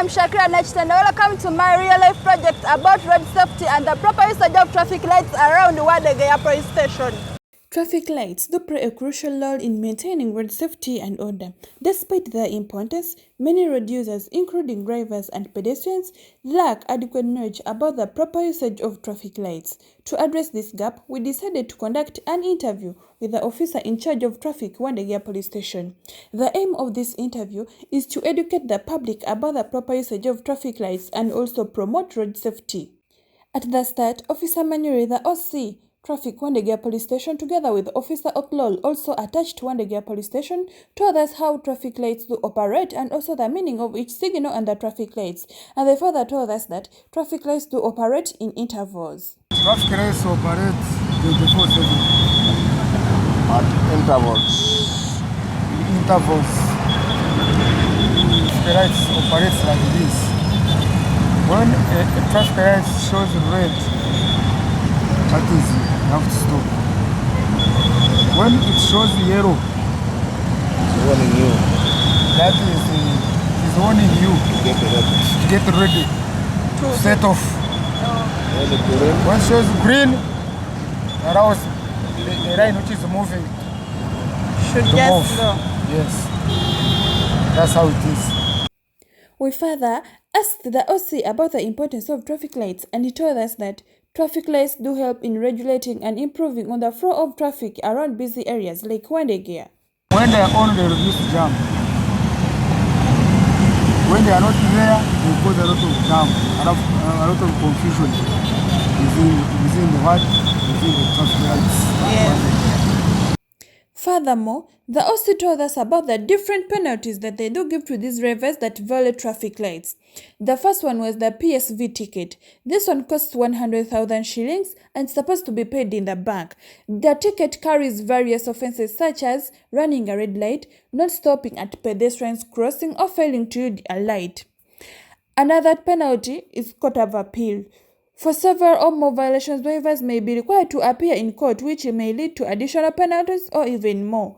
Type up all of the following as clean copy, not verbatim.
I'm Shakira Nachita and welcome to my real-life project about road safety and the proper usage of traffic lights around Wandegeya Police Station. Traffic lights do play a crucial role in maintaining road safety and order. Despite their importance, many road users, including drivers and pedestrians, lack adequate knowledge about the proper usage of traffic lights. To address this gap, we decided to conduct an interview with the officer in charge of traffic, Wandegeya Police Station. The aim of this interview is to educate the public about the proper usage of traffic lights and also promote road safety. At the start, Officer Manyuri, the OC, Traffic Wandegeya Police Station, together with Officer Oklol, also attached to Wandegeya Police Station, told us how traffic lights do operate and also the meaning of each signal and the traffic lights. And they further told us that traffic lights do operate in intervals. Traffic lights operate 24/7 at intervals. Traffic lights operates like this. When a traffic light shows red, that is, you have to stop. When it shows yellow, It's warning you that is warning you to get ready. to get ready to set off. When the green, When it shows green, arouse the line which is moving Should to just move. go. Yes, that's how it is. We further asked the OC about the importance of traffic lights, and he told us that traffic lights do help in regulating and improving on the flow of traffic around busy areas like Wandegeya. When they are on, they reduce jam. When they are not there, they cause a lot of jam, a lot of confusion within the traffic lights. Furthermore, the OC told us about the different penalties that they do give to these drivers that violate traffic lights. The first one was the PSV ticket. This one costs 100,000 shillings and is supposed to be paid in the bank. The ticket carries various offenses such as running a red light, not stopping at pedestrians crossing, or failing to use a light. Another penalty is court of appeal. For several or more violations, drivers may be required to appear in court, which may lead to additional penalties or even more.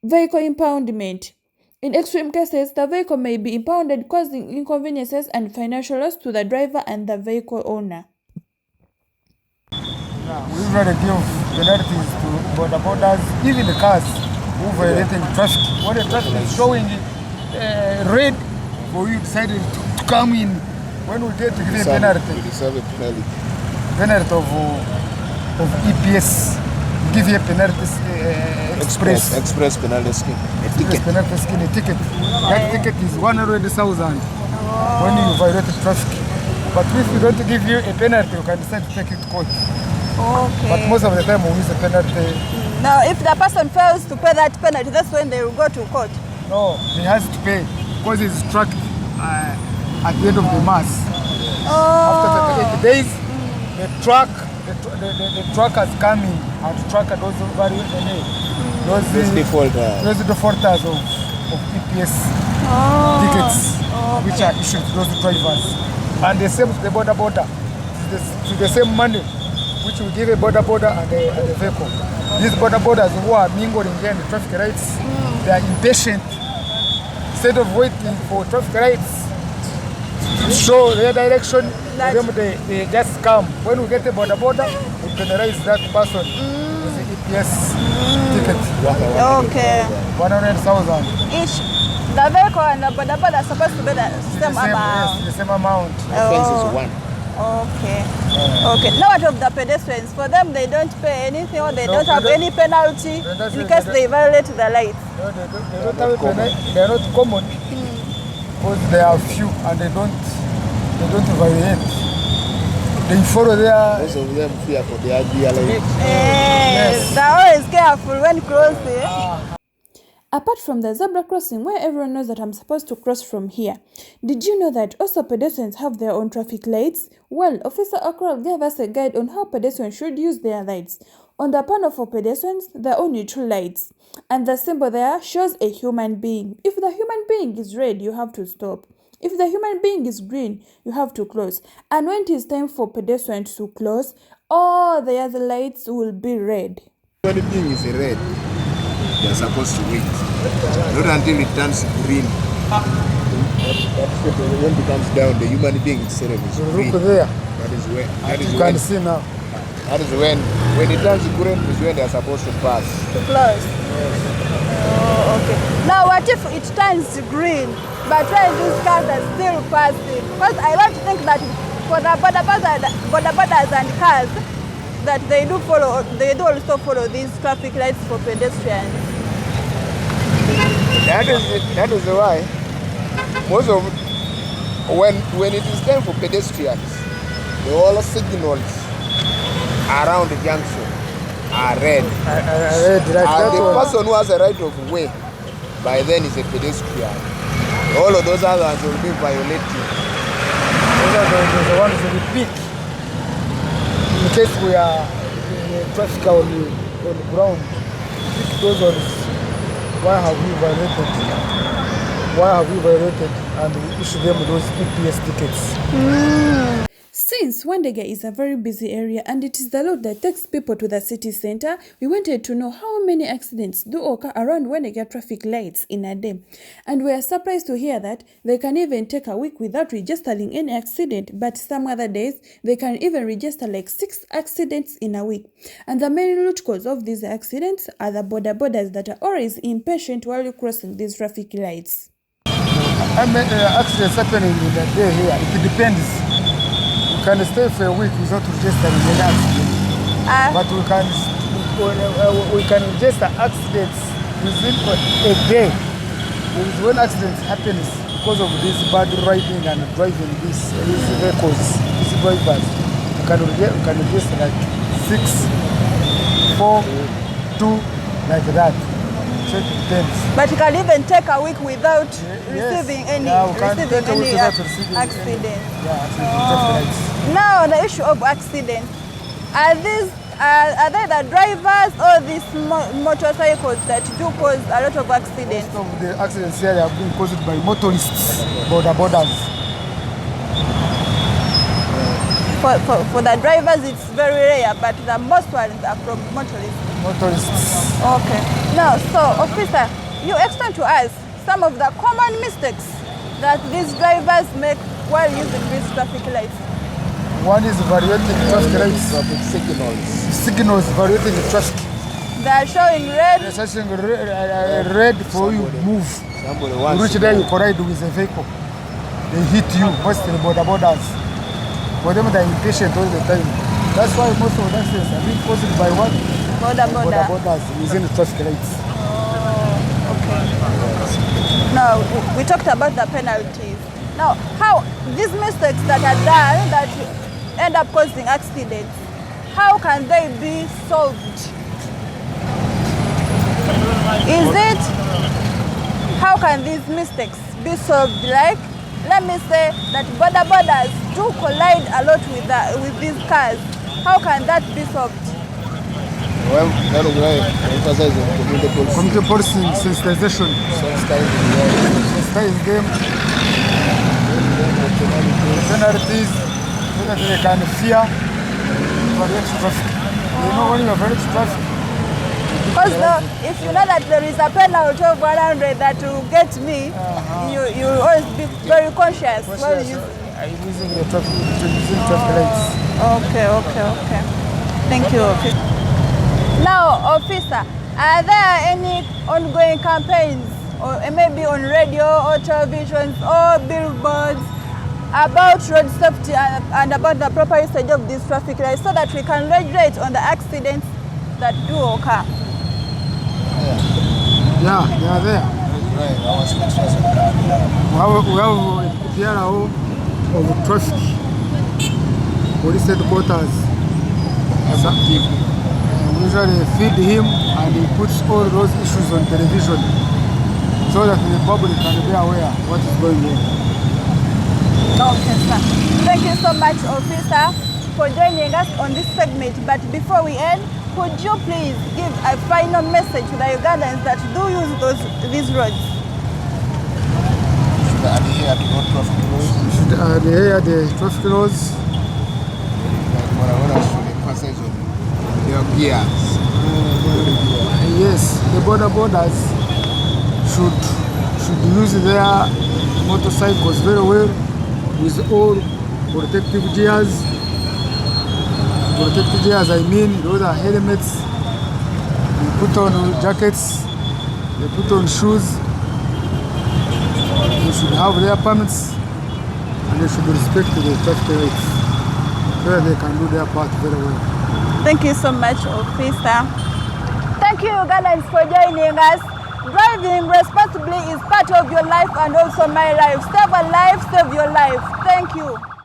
Vehicle impoundment. In extreme cases, the vehicle may be impounded, causing inconveniences and financial loss to the driver and the vehicle owner. Yeah, we usually give penalties to border borders, even the cars who violating traffic. When the traffic is showing red, for you decided to come in, when we get to give a penalty, penalty of EPS, give you a penalty express penalty scheme. penalty scheme, a ticket. That ticket is 100,000 when you violate traffic. But if we don't give you a penalty, you can decide to take it to court. Okay. But most of the time we use a penalty. Now, if the person fails to pay that penalty, that's when they will go to court. No, he has to pay because he's tracked at the end of the mass. After 38 days, the truck has come in and track those defaulters of EPS tickets, which are issued to those drivers. And the same to the border. To the same money which we give a border and the vehicle. These border borders who are mingling here in the traffic lights, they are impatient. Instead of waiting for traffic lights to show their direction, they just come. When we get a border, we penalize that person with the EPS ticket. Okay. 100,000. Each, the vehicle and the border are supposed to be the same amount. Yes, the same amount. Offense is one. Okay. Okay. Now, what of the pedestrians? For them, they don't pay anything or they don't have any penalty in case they violate the lights. No, they don't have a penalty. They are not common because they are few and they don't violate. They follow their. Most of them fear for their dear life. Yes. They're always careful when crossing. Apart from the zebra crossing, where everyone knows that I'm supposed to cross from here, did you know that also pedestrians have their own traffic lights? Well, Officer Okral gave us a guide on how pedestrians should use their lights. On the panel for pedestrians, there are only two lights, and the symbol there shows a human being. If the human being is red, you have to stop. If the human being is green, you have to close. And when it is time for pedestrians to close, all the other lights will be red. When the thing is red, you're supposed to wait. Not until it turns green. when it comes down, the human being itself is green. Look there. That is when. That is You when. can see now. That is when it turns green is when they are supposed to pass. To close. Oh, okay. Now, what if it turns green, but when these cars are still passing? Because I don't think that for the bodabodas and cars, that they do also follow these traffic lights for pedestrians. That is why most of when it is time for pedestrians, the all signals around the junction are red. Red, And the person who has a right of way by then is a pedestrian. All of those others will be violated. Those are the ones who repeat. In case we are in traffic on the ground, those ones, why have we violated? Why have we violated? And we issue them those PPS tickets. Since Wandegeya is a very busy area and it is the road that takes people to the city center, we wanted to know how many accidents do occur around Wandegeya traffic lights in a day. And we are surprised to hear that they can even take a week without registering any accident, but some other days they can even register like 6 accidents in a week. And the main root cause of these accidents are the bodabodas that are always impatient while crossing these traffic lights. Accidents happening in the day here, it depends. We can stay for a week without registering any accident. But we can register accidents within a day. When accidents happen because of this bad riding and driving these vehicles, these drivers, we can register like 6, 4, 2, like that. So it depends. But you can even take a week without receiving any accident. Now, on the issue of accidents, are they the drivers or these motorcycles that do cause a lot of accidents? Most of the accidents here have been caused by motorists, bodabodas. For the drivers, it's very rare, but the most ones are from motorists. Motorists. Okay. Now, so, officer, you explain to us some of the common mistakes that these drivers make while using these traffic lights. One is variating traffic lights. Traffic signals. Signals variating the traffic. They are showing red. They're showing red for you to move. You reach there, you collide with a vehicle. They hit you, mostly bodabodas. For them, they're impatient all the time. That's why most of the accidents are being caused by what? Bodabodas using the traffic lights. Oh, okay. Now, we talked about the penalties. Now, how these mistakes that are done that end up causing accidents, how can they be solved? How can these mistakes be solved? Like, let me say that bodabodas do collide a lot with these cars. How can that be solved? Well, that is why I emphasize on community policing, sensitization. Sensitize them. Penalties so that they can fear variation traffic. You know when you are variation traffic. Because if you know that there is a penalty of 100 that will get me, you will always be very conscious while using the traffic lights. Okay. Thank you, officer. Now, officer, are there any ongoing campaigns, or maybe on radio or televisions or billboards, about road safety and about the proper usage of these traffic lights so that we can regulate on the accidents that do occur? Yeah, they are there. We have a PRO of traffic, police headquarters. We usually feed him and he puts all those issues on television so that the public can be aware of what is going on. Okay, sir. Thank you so much, officer, for joining us on this segment. But before we end, could you please give a final message to the Ugandans that do use these roads? Should adhere to road traffic laws. Should adhere the traffic laws. Bodabodas should emphasize on their gears. Yes, the bodabodas should use their motorcycles very well with all protective gears. Protective gears, I mean, those are helmets. They put on jackets, they put on shoes. They should have their permits and they should respect the traffic lights so that they can do their part very well. Thank you so much, officer. Thank you, Ugandans, for joining us. Driving responsibly is part of your life and also my life. Save a life, save your life. Thank you.